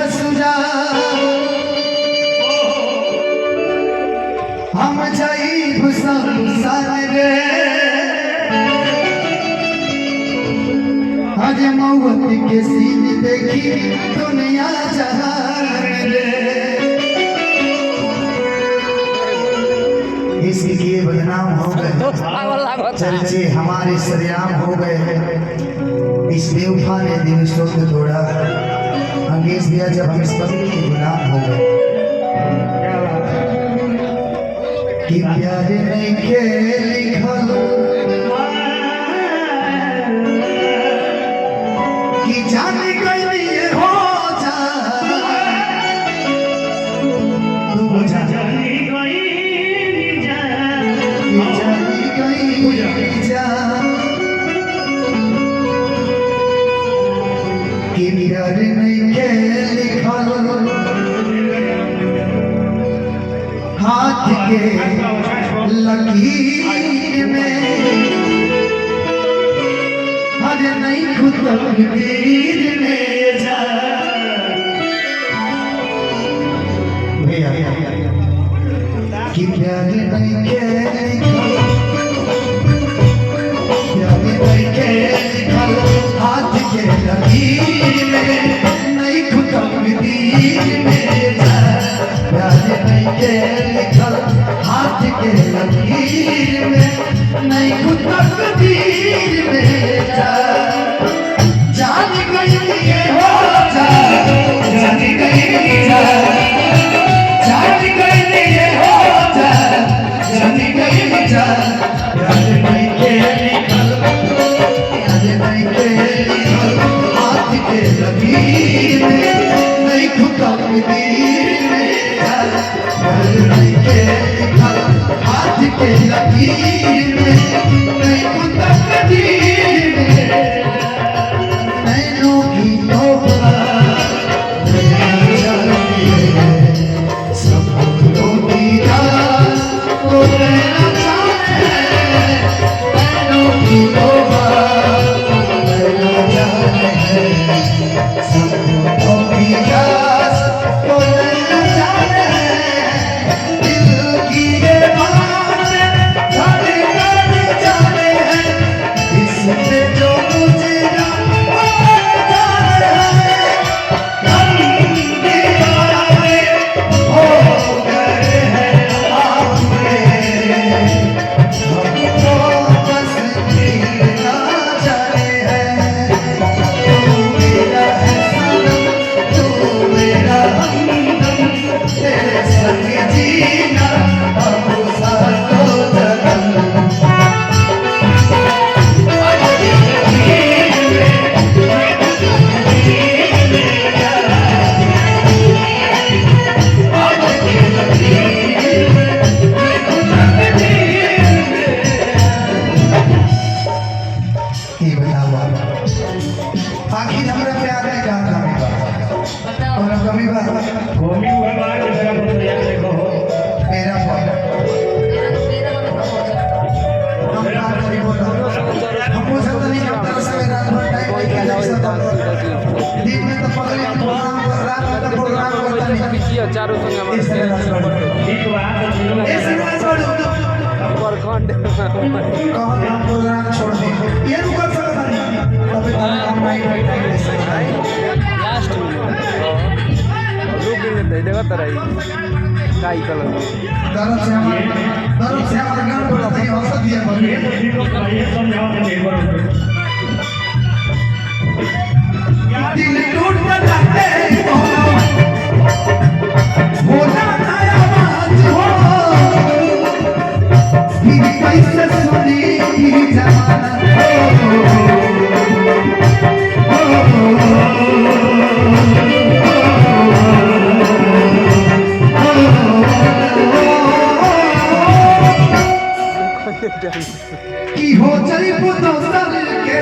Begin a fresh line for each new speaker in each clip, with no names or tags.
ससुरा हम जाई भुसान रे आज मौत के सीन देखी दुनिया जहान रे इसलिए बदनाम हो गए चर्चे हमारे सरेआम हो गए हैं। इस बेवफा ने दिल शोक तोड़ा अंगेज दिया जब हम इस बदली के गुलाम हो गए कि प्यार नहीं के लिखल कि जाने गई ये हो जा तू जाने प्यार नहीं के लिखल हाथ के लकीर में हर नहीं खुद तकदीर में जा कि प्यार नहीं के लिखल प्यार नहीं के लिखल हाथ के लकीर में नहीं खुद तकदीर में जा प्यार नहीं के लिखल हाथ के लकीर में नहीं खुद तकदीर में जा जान गई ये हो जा जान गई जा जान गई ये हो जा जान गई जा प्यार नहीं के लिखल प्यार नहीं के लिखल हाथ के लकीर में नहीं खुद तकदीर में जा प्यार नहीं के लिखल हाथ के लकीर में नहीं खुद तकदीर में नैनों की तोबा नैना जाती है सब फूलों की रात को नैना जाते हैं नैनों की तोबा नैना जाते हैं सब फूलों की रात को नैना जाते हैं दिल की ये बातें धड़कन जाने हैं इससे जो मुझे आखिर हमरा प्यार में का कमी बा और कमी बा
कमी हुआ बात मेरा प्रयास देखो
मेरा फोन मेरा फोन हम पूछ सकते नहीं हम तरह से रात भर टाइम लेके जा सकते दिन में तो पगले प्रोग्राम रात में तो प्रोग्राम करता नहीं
किसी चारों संग हमारे
ठीक बात है
ऐसे ना छोड़
पर खंड
कहो हम प्रोग्राम छोड़ दे ये रुक सकता नहीं तब हम नाइट टाइम ले सकते हैं
लास्ट में रुक नहीं दे देगा तेरा ही काई कलर
दरद से हमारे गांव को बताइए औसत दिया बन
ये समझाओ तो नहीं करोगे
दिल टूट जाते होना नया बात हो फिर कैसे सुनी जमाना कि हो चली दोसर के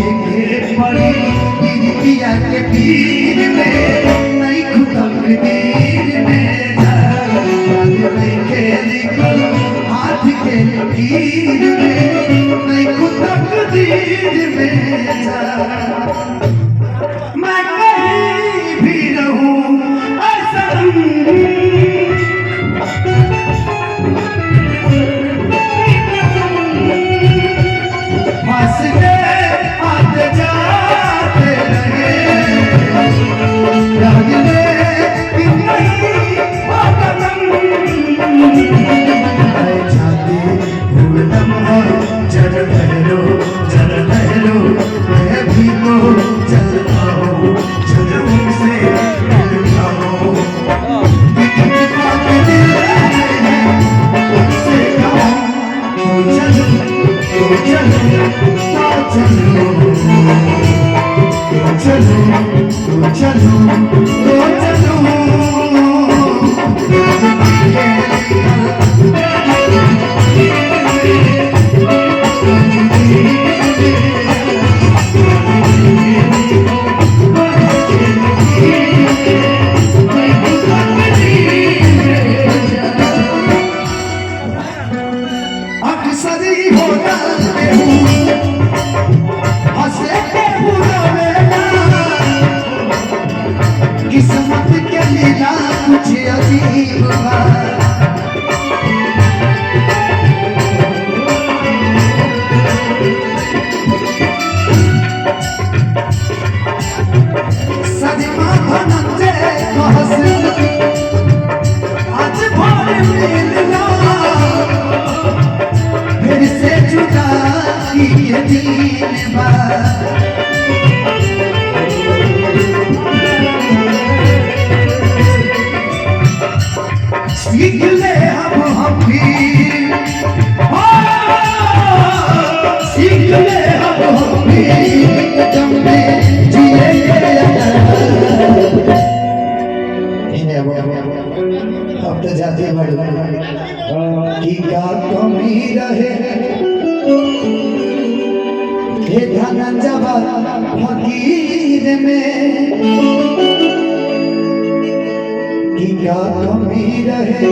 जिए के पड़ी पिया के पीर में नहीं खुदम दीर में याद नहीं के लिखल हाथ के लकीर में नहीं खुदम दीर में मैं कहीं भी रहूं किस्मत के लीला कुछ अजीब सदिमा धनंजय कहस आज भोर मिलना फिर से जुदा किए दिन सीख ले हम भी सीख ले हम भी जमने जिए अब तो जाते बड़े की क्या कमी रहे हे धनंजय फकीर में क्या कमी रहे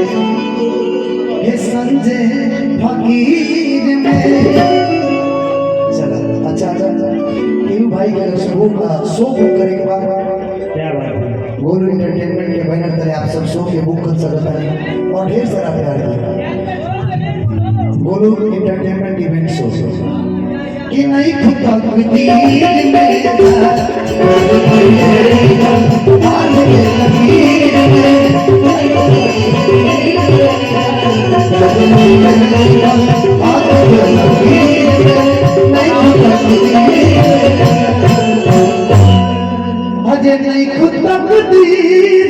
हे संजय फकीर में। चला अच्छा केहू भाई के शो बुक करे के बाद
क्या बात है।
गोलू एंटरटेनमेंट के बैनर तले आप सब शो के बुक कर सकते हैं और ढेर सारा प्यार दिया गोलू एंटरटेनमेंट इवेंट शो कि नहीं खुद तीर अजय नहीं खुद तकदीर